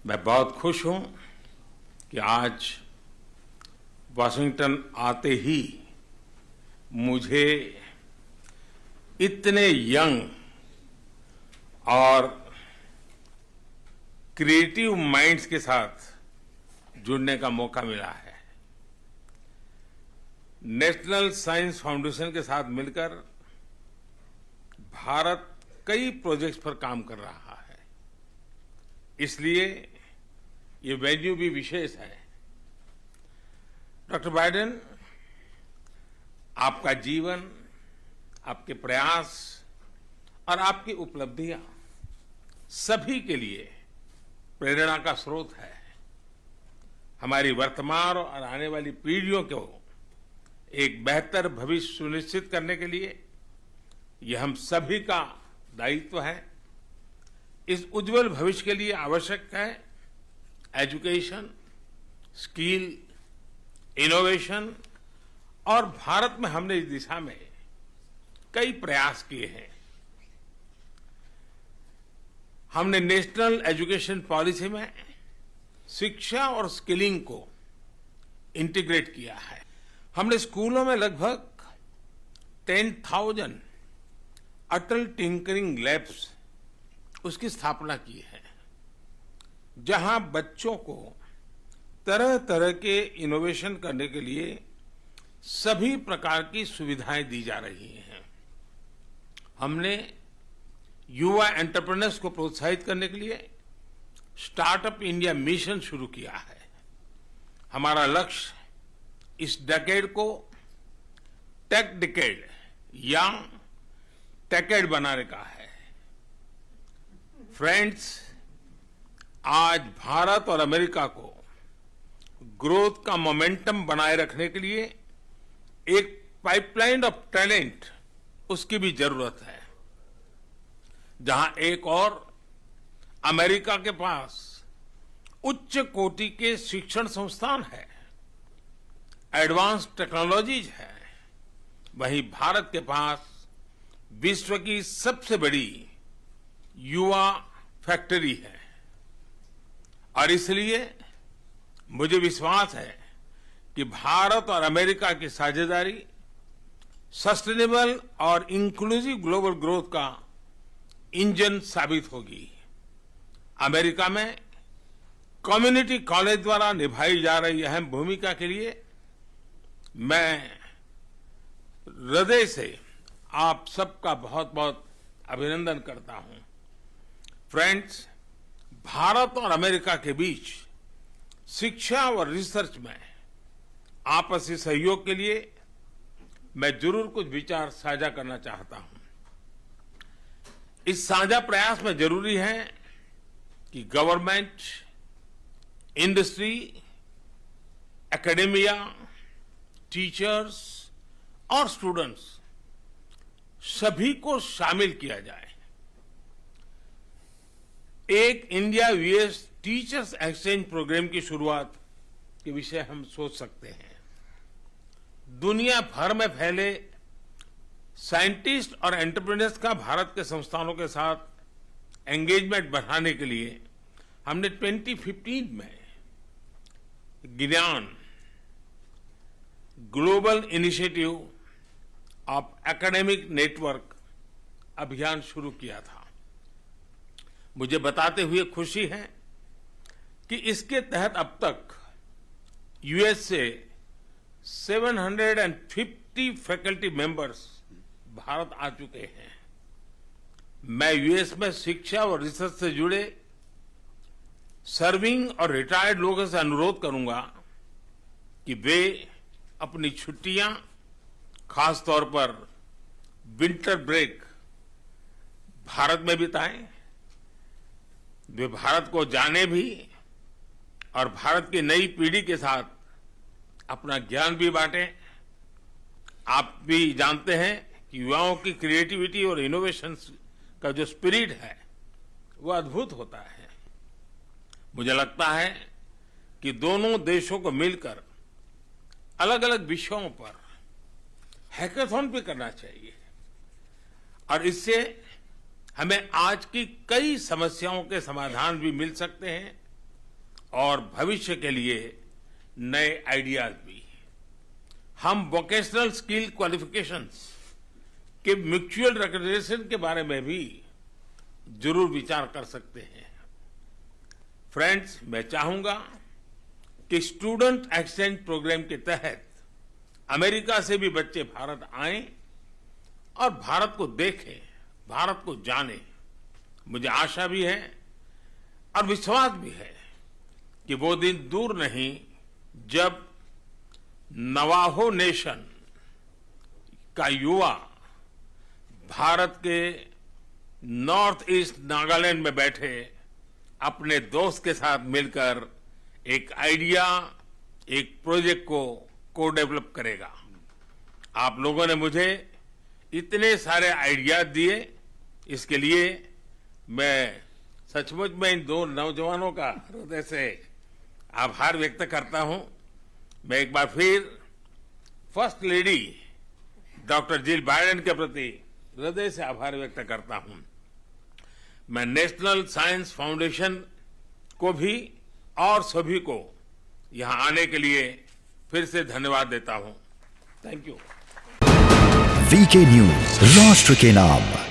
मैं बहुत खुश हूं कि आज वाशिंगटन आते ही मुझे इतने यंग और क्रिएटिव माइंड्स के साथ जुड़ने का मौका मिला है। नेशनल साइंस फाउंडेशन के साथ मिलकर भारत कई प्रोजेक्ट्स पर काम कर रहा है, इसलिए ये वेन्यू भी विशेष है। डॉक्टर बाइडेन, आपका जीवन, आपके प्रयास और आपकी उपलब्धियां सभी के लिए प्रेरणा का स्रोत है। हमारी वर्तमान और आने वाली पीढ़ियों को एक बेहतर भविष्य सुनिश्चित करने के लिए यह हम सभी का दायित्व है। इस उज्जवल भविष्य के लिए आवश्यक है एजुकेशन, स्किल, इनोवेशन, और भारत में हमने इस दिशा में कई प्रयास किए हैं। हमने नेशनल एजुकेशन पॉलिसी में शिक्षा और स्किलिंग को इंटीग्रेट किया है। हमने स्कूलों में लगभग 10,000 अटल टिंकरिंग लैब्स उसकी स्थापना की है, जहां बच्चों को तरह तरह के इनोवेशन करने के लिए सभी प्रकार की सुविधाएं दी जा रही हैं। हमने युवा एंटरप्रेन्योर्स को प्रोत्साहित करने के लिए स्टार्टअप इंडिया मिशन शुरू किया है। हमारा लक्ष्य इस डेकेड को टेक डेकेड या टेकेड बनाने का है। फ्रेंड्स, आज भारत और अमेरिका को ग्रोथ का मोमेंटम बनाए रखने के लिए एक पाइपलाइन ऑफ टैलेंट उसकी भी जरूरत है। जहां एक और अमेरिका के पास उच्च कोटि के शिक्षण संस्थान है, एडवांस टेक्नोलॉजीज है, वहीं भारत के पास विश्व की सबसे बड़ी युवा फैक्ट्री है। और इसलिए मुझे विश्वास है कि भारत और अमेरिका की साझेदारी सस्टेनेबल और इंक्लूसिव ग्लोबल ग्रोथ का इंजन साबित होगी। अमेरिका में कम्युनिटी कॉलेज द्वारा निभाई जा रही अहम भूमिका के लिए मैं हृदय से आप सबका बहुत बहुत अभिनंदन करता हूं। फ्रेंड्स, भारत और अमेरिका के बीच शिक्षा और रिसर्च में आपसी सहयोग के लिए मैं जरूर कुछ विचार साझा करना चाहता हूं। इस साझा प्रयास में जरूरी है कि गवर्नमेंट, इंडस्ट्री, एकेडेमिया, टीचर्स और स्टूडेंट्स सभी को शामिल किया जाए। एक India US teachers exchange programme की शुरुआत के विषय हम सोच सकते हैं। दुनिया भर में फैले साइंटिस्ट और एंटरप्रेन्योर्स का भारत के संस्थानों के साथ एंगेजमेंट बढ़ाने के लिए हमने 2015 में ज्ञान global initiative of academic network अभियान शुरू किया था। मुझे बताते हुए खुशी है कि इसके तहत अब तक यूएस से 750 फैकल्टी मेंबर्स भारत आ चुके हैं। मैं यूएस में शिक्षा और रिसर्च से जुड़े सर्विंग और रिटायर्ड लोगों से अनुरोध करूंगा कि वे अपनी छुट्टियां, खासतौर पर विंटर ब्रेक, भारत में बिताएं। वे भारत को जाने भी और भारत की नई पीढ़ी के साथ अपना ज्ञान भी बांटें। आप भी जानते हैं कि युवाओं की क्रिएटिविटी और इनोवेशन का जो स्पिरिट है वो अद्भुत होता है। मुझे लगता है कि दोनों देशों को मिलकर अलग अलग विषयों पर हैकाथॉन भी करना चाहिए और इससे हमें आज की कई समस्याओं के समाधान भी मिल सकते हैं और भविष्य के लिए नए आइडियाज भी। हम वोकेशनल स्किल क्वालिफिकेशंस के म्यूचुअल रिकग्निशन के बारे में भी जरूर विचार कर सकते हैं। फ्रेंड्स, मैं चाहूंगा कि स्टूडेंट एक्सचेंज प्रोग्राम के तहत अमेरिका से भी बच्चे भारत आएं और भारत को देखें, भारत को जानें। मुझे आशा भी है और विश्वास भी है कि वो दिन दूर नहीं जब नवाहो नेशन का युवा भारत के नॉर्थ ईस्ट नागालैंड में बैठे अपने दोस्त के साथ मिलकर एक आइडिया, एक प्रोजेक्ट को डेवलप करेगा। आप लोगों ने मुझे इतने सारे आइडियाज दिए, इसके लिए मैं सचमुच में इन दो नौजवानों का हृदय से आभार व्यक्त करता हूं। मैं एक बार फिर first lady doctor Jill Biden के प्रति हृदय से आभार व्यक्त करता हूं। मैं नेशनल साइंस फाउंडेशन को भी और सभी को यहां आने के लिए फिर से धन्यवाद देता हूं। Thank you. वीके न्यूज, राष्ट्र के नाम।